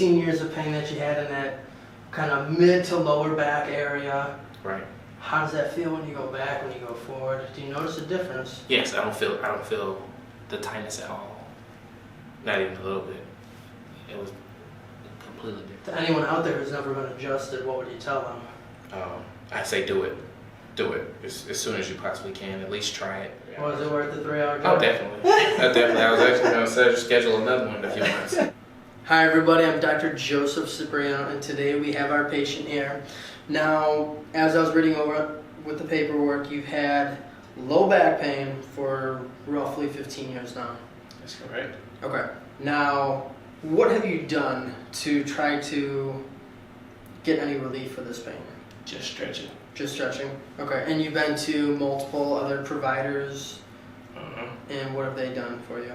15 years of pain that you had in that kind of mid to lower back area. Right. How does that feel when you go back, when you go forward? Do you notice a difference? Yes, I don't feel the tightness at all. Not even a little bit. It was completely different. To anyone out there who's never been adjusted, what would you tell them? I say do it. Do it as soon as you possibly can. At least try it. Was it worth the 3-hour drive? Oh, definitely. I was actually going to schedule another one in a few months. Hi everybody, I'm Dr. Joseph Cipriano, and today we have our patient here. Now, as I was reading over with the paperwork, you've had low back pain for roughly 15 years now. That's correct. Okay. Now, what have you done to try to get any relief for this pain? Just stretching. Just stretching? Okay. And you've been to multiple other providers? And what have they done for you?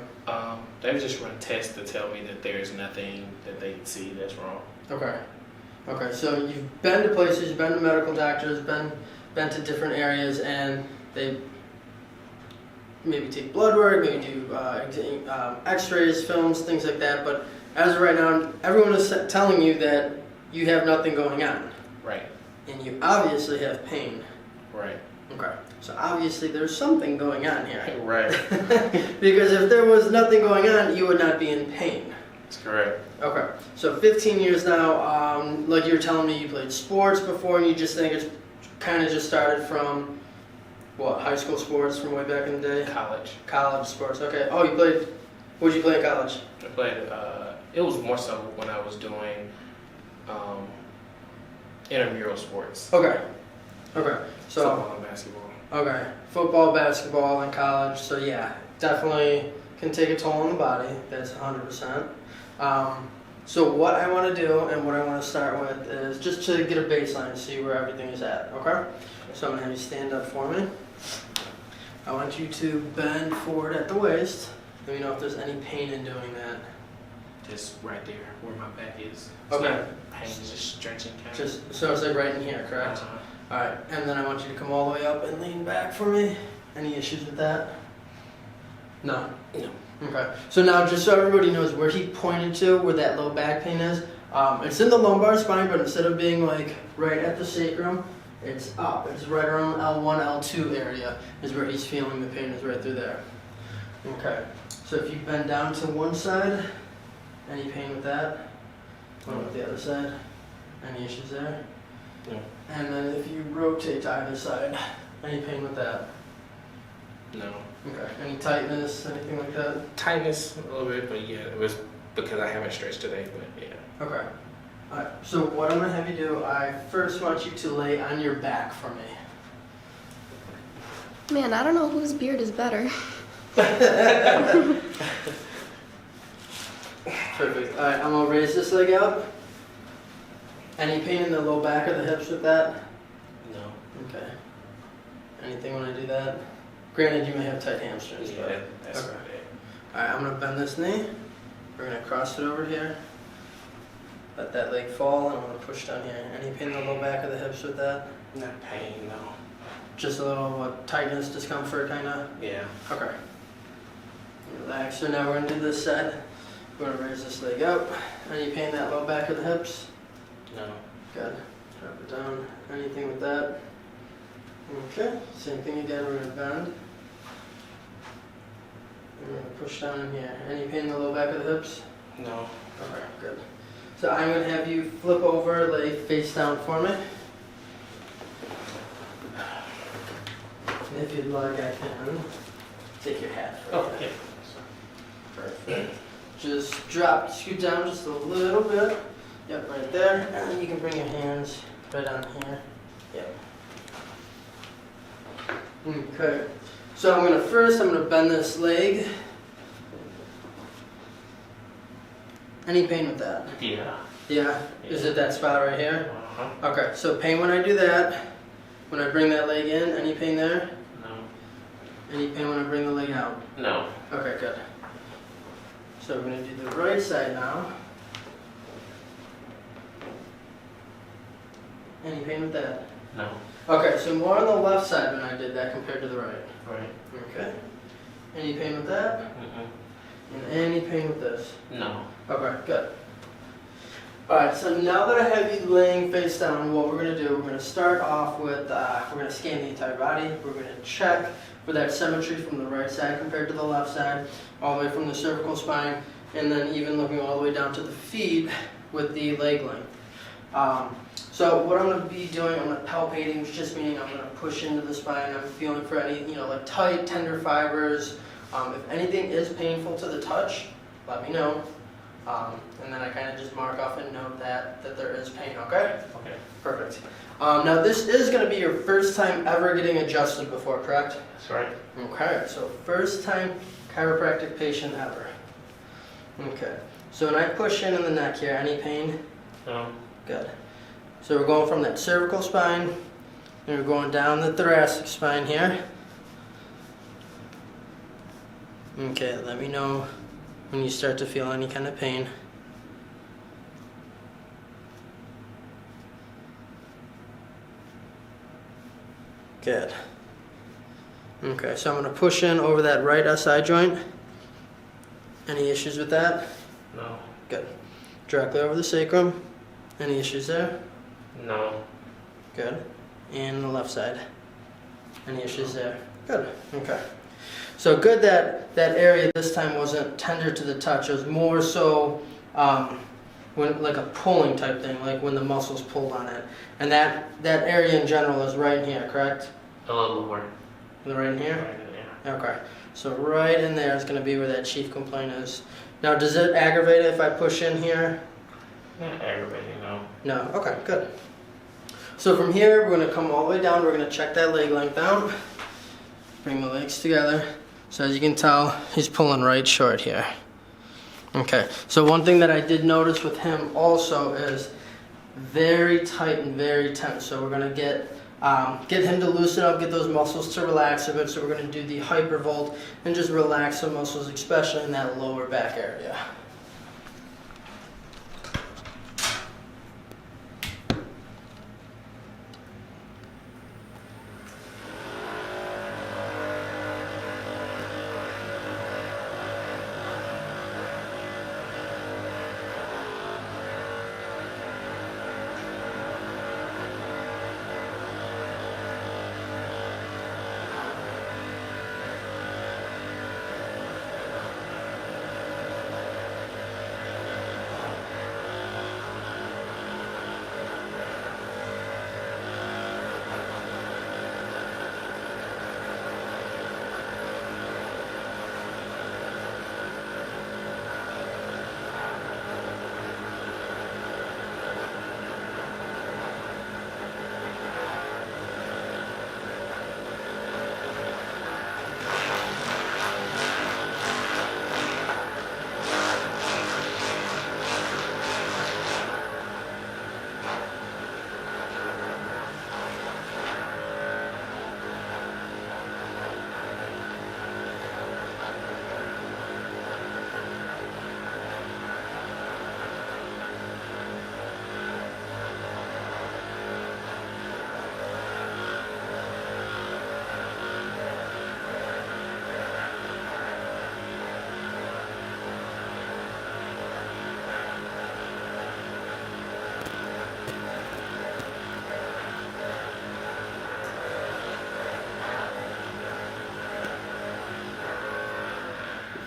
They've just run tests to tell me that there's nothing that they can see that's wrong. Okay. Okay, so you've been to places, you've been to medical doctors, been to different areas, and they maybe take blood work, maybe do x-rays, films, things like that, but as of right now, everyone is telling you that you have nothing going on. Right. And you obviously have pain. Right. Okay, so obviously there's something going on here. Right. Because if there was nothing going on, you would not be in pain. That's correct. Okay, so 15 years now, like you were telling me you played sports before, and you just think it's kind of just started from, what, high school sports from way back in the day? College. College sports, okay. Oh, you played, what did you play in college? I played, it was more so when I was doing intramural sports. Okay, okay. So, football and basketball. Okay, football, basketball in college, so yeah, definitely can take a toll on the body, that's 100%. So what I want to do and what I want to start with is just to get a baseline and see where everything is at, okay? So I'm going to have you stand up for me. I want you to bend forward at the waist. Let me know if there's any pain in doing that. Just right there where my back is. It's Okay. not pain, it's just stretching kind of. So it's like right in here, correct? Alright, and then I want you to come all the way up and lean back for me. Any issues with that? No? No. Okay, so now just so everybody knows where he pointed to, where that low back pain is, it's in the lumbar spine, but instead of being like right at the sacrum, it's up. It's right around L1, L2 area is where he's feeling the pain is right through there. Okay, so if you bend down to one side, any pain with that? What about the other side? Any issues there? No. And then if you rotate to either side, any pain with that? No. Okay. Any tightness, anything like that? Tightness a little bit, but yeah, it was because I haven't stretched today, but yeah. Okay. Alright, so what I'm going to have you do, I first want you to lay on your back for me. Man, I don't know whose beard is better. Perfect. Alright, I'm going to raise this leg up. Any pain in the low back or the hips with that? No. Okay. Anything when I do that? Granted, you may have tight hamstrings, Yeah, but... that's Okay. okay. Alright, I'm going to bend this knee. We're going to cross it over here. Let that leg fall, and I'm going to push down here. Any pain in the low back or the hips with that? Not pain, no. Just a little, what, tightness, discomfort, kind of? Yeah. Okay. Relax. So now we're going to do this side. We're going to raise this leg up. Any pain in that low back or the hips? No. Good. Drop it down. Anything with that? Okay. Same thing again. We're going to bend. We're going to push down in here. Any pain in the low back of the hips? No. Okay, good. So I'm going to have you flip over, lay face down for me. And if you'd like, I can take your hat for Oh, you. yeah. Perfect. Just drop, scoot down just a little bit. Yep, right there. And then you can bring your hands right on here. Yep. Okay. So I'm going to bend this leg. Any pain with that? Yeah. Yeah? Is it that spot right here? Uh-huh. Okay, so pain when I do that. When I bring that leg in, any pain there? No. Any pain when I bring the leg out? No. Okay, good. So we're going to do the right side now. Any pain with that? No. Okay, so more on the left side when I did that compared to the right. Right. Okay. Any pain with that? Mm-mm. And any pain with this? No. Okay, good. Alright, so now that I have you laying face down, what we're going to do, we're going to start off with, we're going to scan the entire body. We're going to check for that symmetry from the right side compared to the left side, all the way from the cervical spine, and then even looking all the way down to the feet with the leg length. So what I'm going to be doing, I'm going to palpating, which just meaning I'm going to push into the spine. I'm feeling for any, like tight, tender fibers. If anything is painful to the touch, let me know. And then I kind of just mark off and note that there is pain, okay? Okay. Perfect. Now this is going to be your first time ever getting adjusted before, correct? That's right. Okay, so first time chiropractic patient ever. Okay, so when I push in the neck here, any pain? No. Good. So we're going from that cervical spine, and we're going down the thoracic spine here. Okay, let me know when you start to feel any kind of pain. Good. Okay, so I'm going to push in over that right SI joint. Any issues with that? No. Good. Directly over the sacrum. Any issues there? No. Good. And the left side. Any issues there? Good. Okay. So good that that area this time wasn't tender to the touch. It was more so when like a pulling type thing, like when the muscles pulled on it. And that area in general is right in here, correct? A little more. Right in here? Right in there. Okay. So right in there is going to be where that chief complaint is. Now, does it aggravate it if I push in here? Not aggravating, no. No. Okay, good. So from here, we're going to come all the way down. We're going to check that leg length out. Bring the legs together. So as you can tell, he's pulling right short here. Okay. So one thing that I did notice with him also is very tight and very tense. So we're going to get him to loosen up, get those muscles to relax a bit. So we're going to do the hypervolt and just relax some muscles, especially in that lower back area.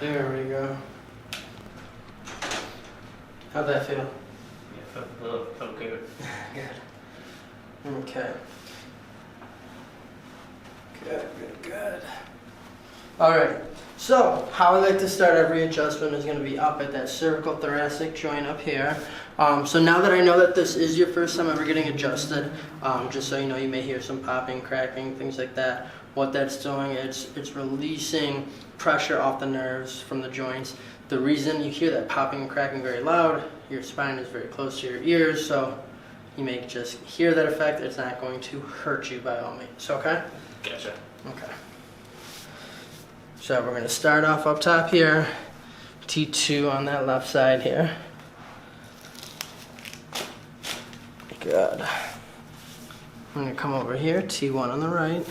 There we go. How'd that feel? Yeah, felt good. Good. Okay. Good. All right. So, how I like to start every adjustment is going to be up at that cervical thoracic joint up here. So now that I know that this is your first time ever getting adjusted, just so you know, you may hear some popping, cracking, things like that. What that's doing, it's releasing pressure off the nerves from the joints. The reason you hear that popping and cracking very loud, your spine is very close to your ears, so you may just hear that effect. It's not going to hurt you by all means, okay? Gotcha. Okay. So we're going to start off up top here, T2 on that left side here. Good. I'm going to come over here, T1 on the right.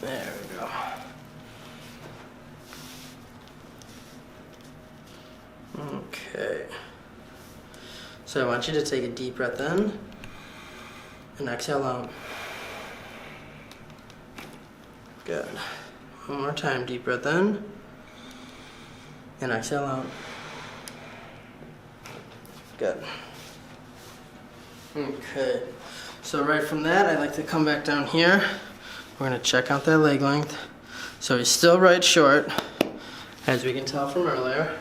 There we go. Okay. So I want you to take a deep breath in and exhale out. Good. One more time, deep breath in and exhale out. Good. Okay, so right from that, I like to come back down here. We're gonna check out that leg length. So he's still right short, as we can tell from earlier.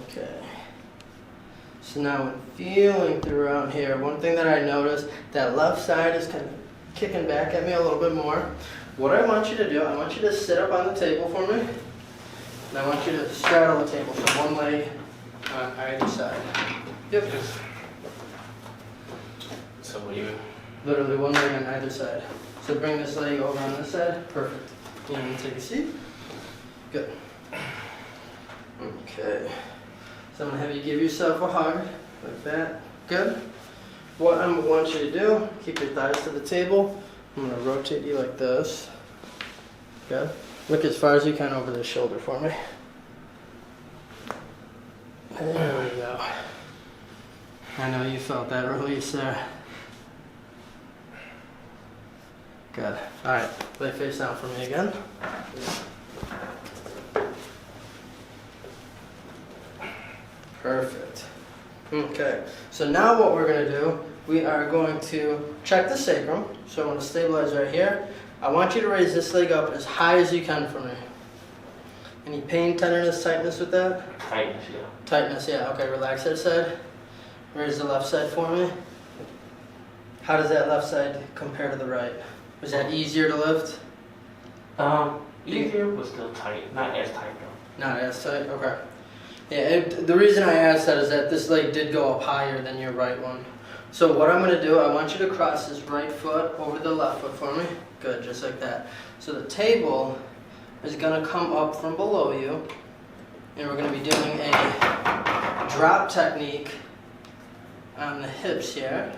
Okay. So now when feeling throughout here, one thing that I noticed, that left side is kind of kicking back at me a little bit more. What I want you to do, I want you to sit up on the table for me. And I want you to straddle the table, so one leg on either side. Yep. So what do you? Literally one leg on either side. So bring this leg over on this side. Perfect. And take a seat. Good. Okay. So I'm going to have you give yourself a hug like that. Good. What I want you to do, keep your thighs to the table. I'm going to rotate you like this. Good. Look as far as you can over the shoulder for me. There we go. I know you felt that release there. Good. Alright, lay face down for me again. Perfect. Okay, so now what we're going to do, we are going to check the sacrum. So I'm going to stabilize right here. I want you to raise this leg up as high as you can for me. Any pain, tenderness, tightness with that? Tightness, yeah. Tightness, yeah. Okay, relax that side. Raise the left side for me. How does that left side compare to the right? Was that easier to lift? Easier, but still tight. Not as tight though. Not as tight? Okay. Yeah, the reason I asked that is that this leg did go up higher than your right one. So what I'm going to do, I want you to cross this right foot over the left foot for me. Good, just like that. So the table is going to come up from below you, and we're going to be doing a drop technique on the hips here.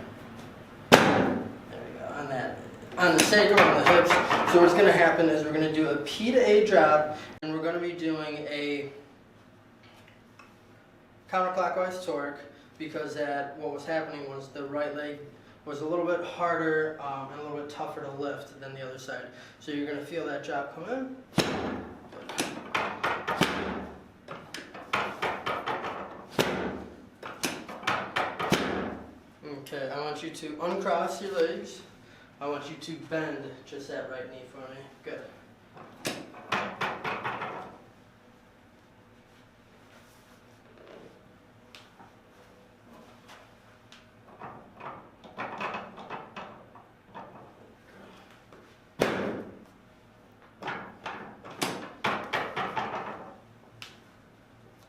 There we go, on that. On the sacrum, on the hips. So what's going to happen is we're going to do a P to A drop, and we're going to be doing a counterclockwise torque, because what was happening was the right leg was a little bit harder and a little bit tougher to lift than the other side. So you're going to feel that drop come in. Okay, I want you to uncross your legs. I want you to bend just that right knee for me. Good.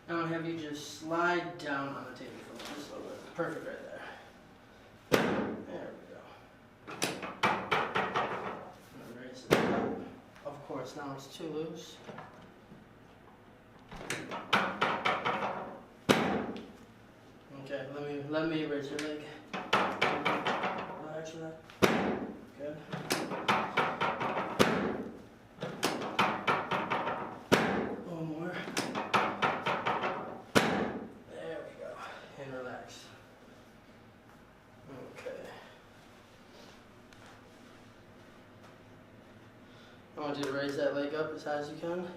I'm going to have you just slide down on the table for me, just a little bit. Perfect right there. There we go. I'm going to raise it up. Of course, now it's too loose. Okay, let me raise your leg. Relax for that. Good. One more. There we go. And relax. Okay. I want you to raise that leg up as high as you can.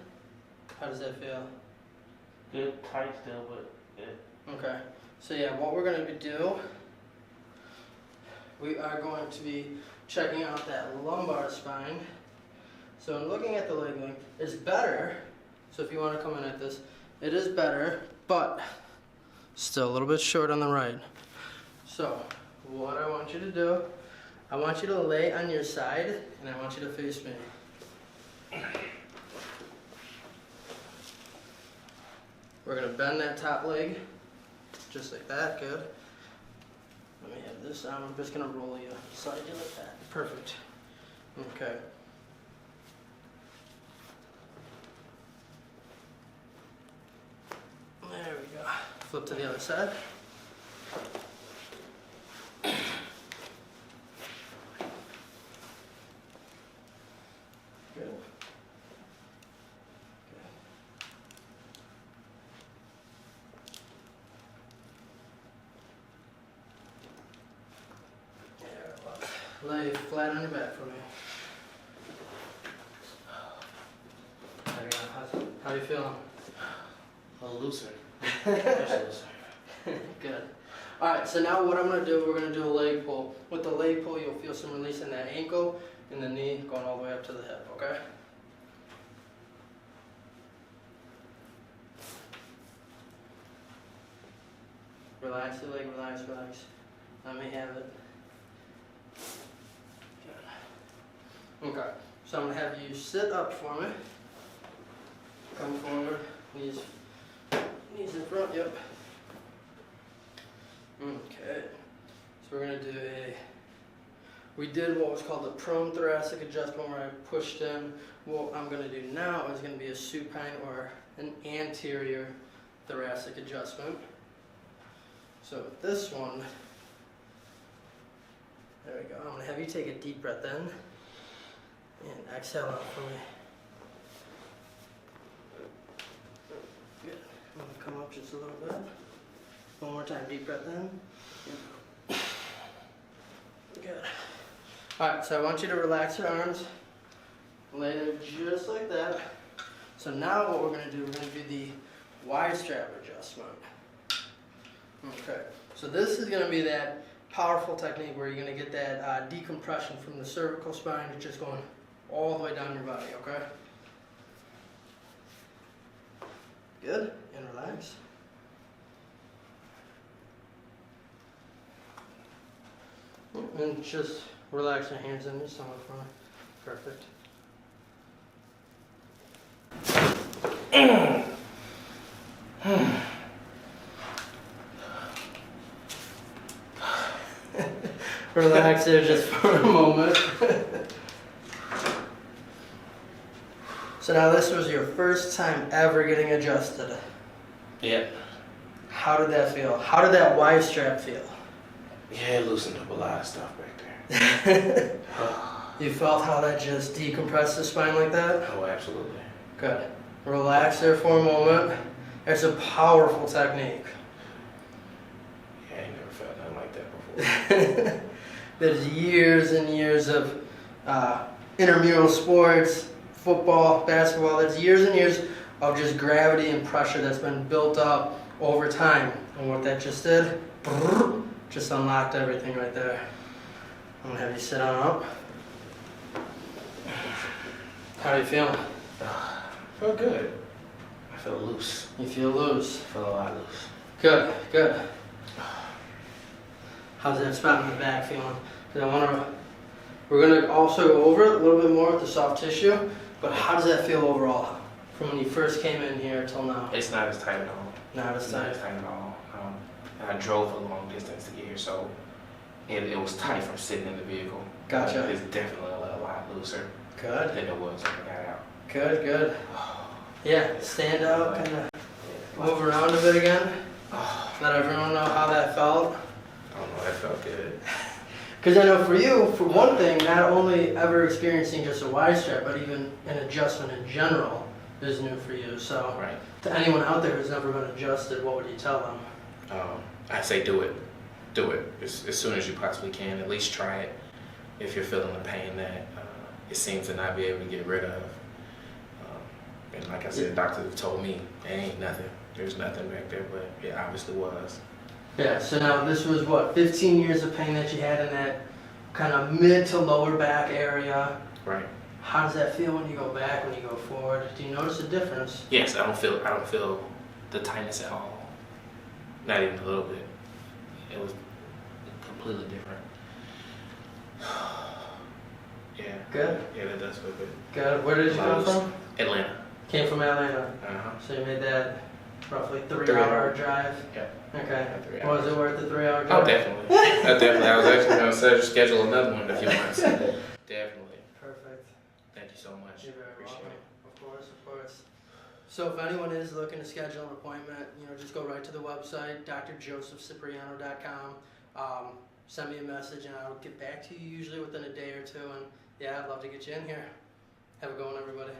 How does that feel? Good, tight still, but good. Okay. So yeah, what we're going to do, we are going to be checking out that lumbar spine. So in looking at the leg length, it's better. So if you want to come in at this, it is better, but still a little bit short on the right. So what I want you to do, I want you to lay on your side, and I want you to face me. We're going to bend that top leg, just like that. Good. Let me have this on. I'm just going to roll you slightly like that. Perfect. Okay. There we go. Flip to the other side. Good. lay flat on your back for me. There you go. How you feeling? A little looser. Good. Alright, so now what I'm going to do, we're going to do a leg pull. With the leg pull, you'll feel some release in that ankle and the knee going all the way up to the hip, okay? Relax your leg, relax, relax. Let me have it. Good. Okay, so I'm going to have you sit up for me. Come forward, knees in front, yep. Okay, so we're going to do we did what was called a prone thoracic adjustment where I pushed in. What I'm going to do now is going to be a supine or an anterior thoracic adjustment. So with this one, there we go. I'm going to have you take a deep breath in and exhale out for me. Good. I'm going to come up just a little bit. One more time, deep breath in. Good. Alright, so I want you to relax your arms. Lay there just like that. So now what we're going to do, we're going to do the Y-strap adjustment. Okay, so this is going to be that powerful technique where you're going to get that decompression from the cervical spine. It's just going all the way down your body, okay? Good, and relax. And just relax your hands in your stomach for me. Perfect. Relax there just for a moment. So now this was your first time ever getting adjusted. Yep. How did that feel? How did that Y-strap feel? Yeah, it loosened up a lot of stuff back there. You felt how that just decompressed the spine like that? Oh, absolutely. Good. Relax there for a moment. It's a powerful technique. Yeah, I ain't never felt nothing like that before. There's years and years of intramural sports, football, basketball. There's years and years of just gravity and pressure that's been built up over time. And what that just did, just unlocked everything right there. I'm going to have you sit on up. How are you feeling? I feel good. I feel loose. You feel loose. I feel a lot loose. Good, good. How's that spot in the back feeling? 'Cause we're going to also go over it a little bit more with the soft tissue, but how does that feel overall from when you first came in here till now? It's not as tight at all. Not as tight. Not as tight at all. And I drove a long distance to get here, so it was tight from sitting in the vehicle. Gotcha. It's definitely a lot looser Good. than it was when I got out. Good, good. Yeah, stand up, kind of move around a bit again. Let everyone know how that felt. I don't know, that felt good. Because I know for you, for one thing, not only ever experiencing just a Y-strap, but even an adjustment in general is new for you. So Right. to anyone out there who's never been adjusted, what would you tell them? I say do it. Do it as soon as you possibly can. At least try it if you're feeling the pain that it seems to not be able to get rid of. And like I said, the doctor told me there ain't nothing. There's nothing back there, but it obviously was. Yeah, so now this was what, 15 years of pain that you had in that kind of mid to lower back area. Right. How does that feel when you go back, when you go forward? Do you notice a difference? Yes, I don't feel the tightness at all. Not even a little bit. It was completely different. Yeah. Good. Yeah, that does feel good. Good. Where did you come from? Atlanta. Came from Atlanta. Uh-huh. So you made that roughly 3 3 hour hour. drive? Yeah. Okay. 3 Was hours. it worth the 3 hour Oh, drive? definitely. I was actually going to schedule another one in a few months. Definitely. Perfect. Thank you so much. You're very Appreciate welcome. it. Of course, of course. So if anyone is looking to schedule an appointment, just go right to the website, drjosephcipriano.com. Send me a message and I'll get back to you usually within a day or two. And yeah, I'd love to get you in here. Have a good one, everybody.